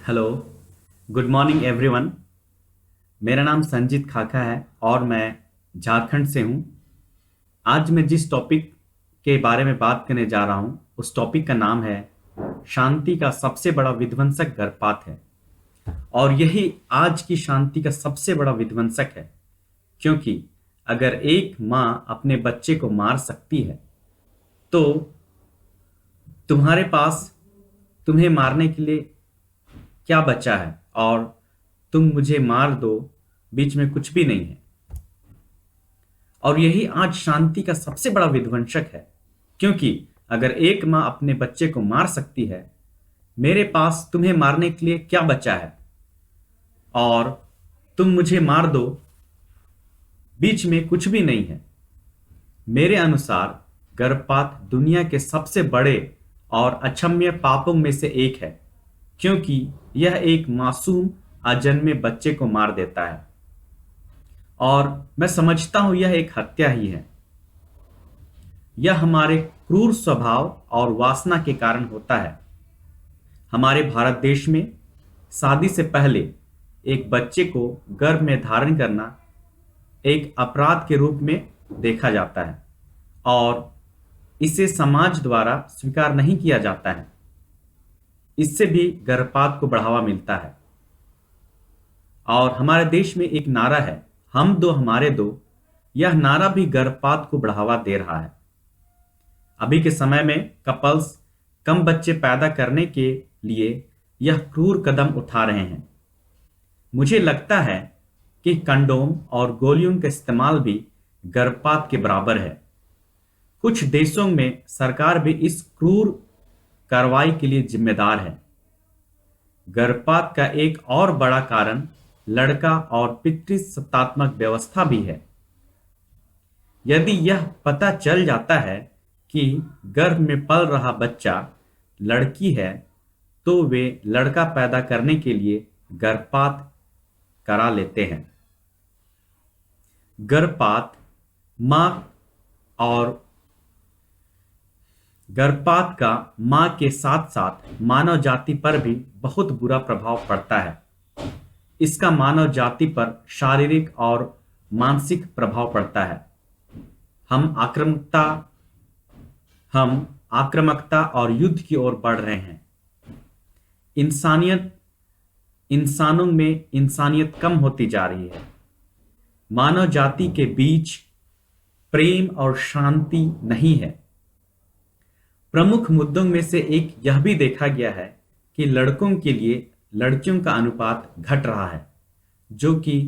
Hello. Good morning everyone. मेरा नाम संजीत खाका है और मैं झारखंड से हूँ। आज मैं जिस टॉपिक के बारे में बात करने जा रहा हूँ उस टॉपिक का नाम है शांति का सबसे बड़ा विध्वंसक गर्भपात है। और यही आज की शांति का सबसे बड़ा विध्वंसक है, क्योंकि अगर एक माँ अपने बच्चे को मार सकती है तो तुम्हारे पास तुम्हें मारने के लिए क्या बचा है? और तुम मुझे मार दो, बीच में कुछ भी नहीं है। और यही आज शांति का सबसे बड़ा विध्वंसक है, क्योंकि अगर एक माँ अपने बच्चे को मार सकती है, मेरे पास तुम्हें मारने के लिए क्या बचा है? और तुम मुझे मार दो, बीच में कुछ भी नहीं है। मेरे अनुसार गर्भपात दुनिया के सबसे बड़े और अक्षम्य पापों में से एक है, क्योंकि यह एक मासूम अजन्मे बच्चे को मार देता है। और मैं समझता हूं यह एक हत्या ही है। यह हमारे क्रूर स्वभाव और वासना के कारण होता है। हमारे भारत देश में शादी से पहले एक बच्चे को गर्भ में धारण करना एक अपराध के रूप में देखा जाता है और इसे समाज द्वारा स्वीकार नहीं किया जाता है। इससे भी गर्भपात को बढ़ावा मिलता है। और हमारे देश में एक नारा है, हम दो हमारे दो। यह नारा भी गर्भपात को बढ़ावा दे रहा है। अभी के समय में कपल्स कम बच्चे पैदा करने के लिए यह क्रूर कदम उठा रहे हैं। मुझे लगता है कि कंडोम और गोलियों का इस्तेमाल भी गर्भपात के बराबर है। कुछ देशों में सरकार भी इस क्रूर कार्रवाई के लिए जिम्मेदार है। गर्भपात का एक और बड़ा कारण लड़का और पितृसत्तात्मक व्यवस्था भी है। यदि यह पता चल जाता है कि गर्भ में पल रहा बच्चा लड़की है, तो वे लड़का पैदा करने के लिए गर्भपात करा लेते हैं। गर्भपात मां और गर्भपात का मां के साथ साथ मानव जाति पर भी बहुत बुरा प्रभाव पड़ता है। इसका मानव जाति पर शारीरिक और मानसिक प्रभाव पड़ता है। हम आक्रामकता और युद्ध की ओर बढ़ रहे हैं। इंसानों में इंसानियत कम होती जा रही है। मानव जाति के बीच प्रेम और शांति नहीं है। प्रमुख मुद्दों में से एक यह भी देखा गया है कि लड़कों के लिए लड़कियों का अनुपात घट रहा है, जो कि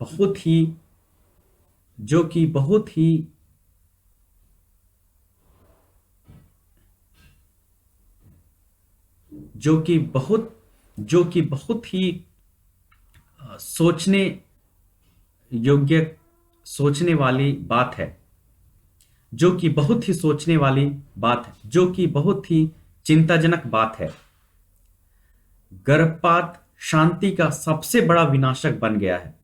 बहुत ही जो कि बहुत ही जो कि बहुत जो कि बहुत ही सोचने योग्य सोचने वाली बात है जो कि बहुत ही सोचने वाली बात है जो कि बहुत ही चिंताजनक बात है। गर्भपात शांति का सबसे बड़ा विनाशक बन गया है,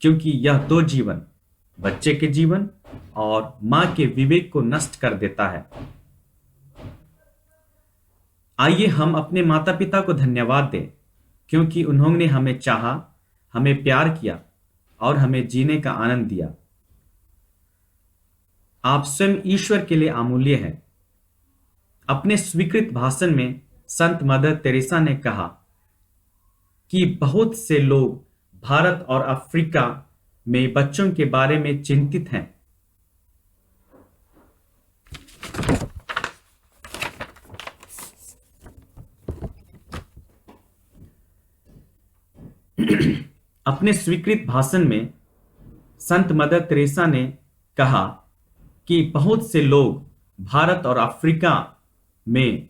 क्योंकि यह दो जीवन, बच्चे के जीवन और मां के विवेक को नष्ट कर देता है। आइए हम अपने माता पिता को धन्यवाद दें, क्योंकि उन्होंने हमें चाहा, हमें प्यार किया और हमें जीने का आनंद दिया। आप स्वयं ईश्वर के लिए अमूल्य हैं। अपने स्वीकृत भाषण में संत मदर तेरेसा ने कहा कि बहुत से लोग भारत और अफ्रीका में बच्चों के बारे में चिंतित हैं। अपने स्वीकृत भाषण में संत मदर तेरेसा ने कहा कि बहुत से लोग भारत और अफ्रीका में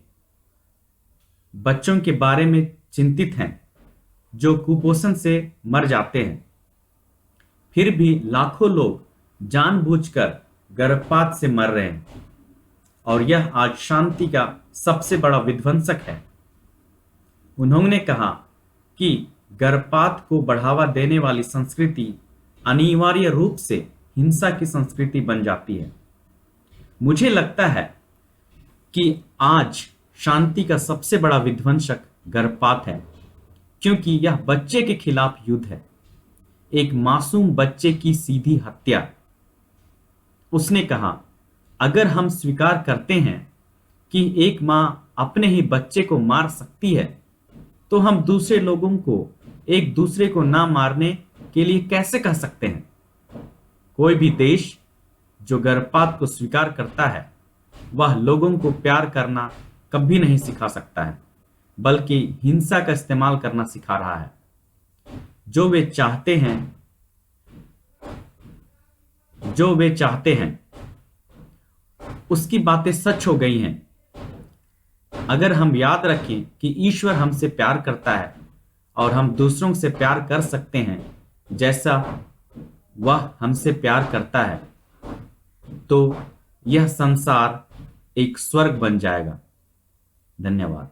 बच्चों के बारे में चिंतित हैं जो कुपोषण से मर जाते हैं। फिर भी लाखों लोग जानबूझकर गर्भपात से मर रहे हैं, और यह आज शांति का सबसे बड़ा विध्वंसक है। उन्होंने कहा कि गर्भपात को बढ़ावा देने वाली संस्कृति अनिवार्य रूप से हिंसा की संस्कृति बन जाती है। मुझे लगता है कि आज शांति का सबसे बड़ा विध्वंसक गर्भपात है। क्योंकि यह बच्चे के खिलाफ युद्ध है, एक मासूम बच्चे की सीधी हत्या। उसने कहा, अगर हम स्वीकार करते हैं कि एक मां अपने ही बच्चे को मार सकती है, तो हम दूसरे लोगों को एक दूसरे को ना मारने के लिए कैसे कह सकते हैं? कोई भी देश जो गर्भपात को स्वीकार करता है, वह लोगों को प्यार करना कभी नहीं सिखा सकता है, बल्कि हिंसा का इस्तेमाल करना सिखा रहा है। जो वे चाहते हैं जो वे चाहते हैं उसकी बातें सच हो गई हैं। अगर हम याद रखें कि ईश्वर हमसे प्यार करता है और हम दूसरों से प्यार कर सकते हैं जैसा वह हमसे प्यार करता है, तो यह संसार एक स्वर्ग बन जाएगा। धन्यवाद।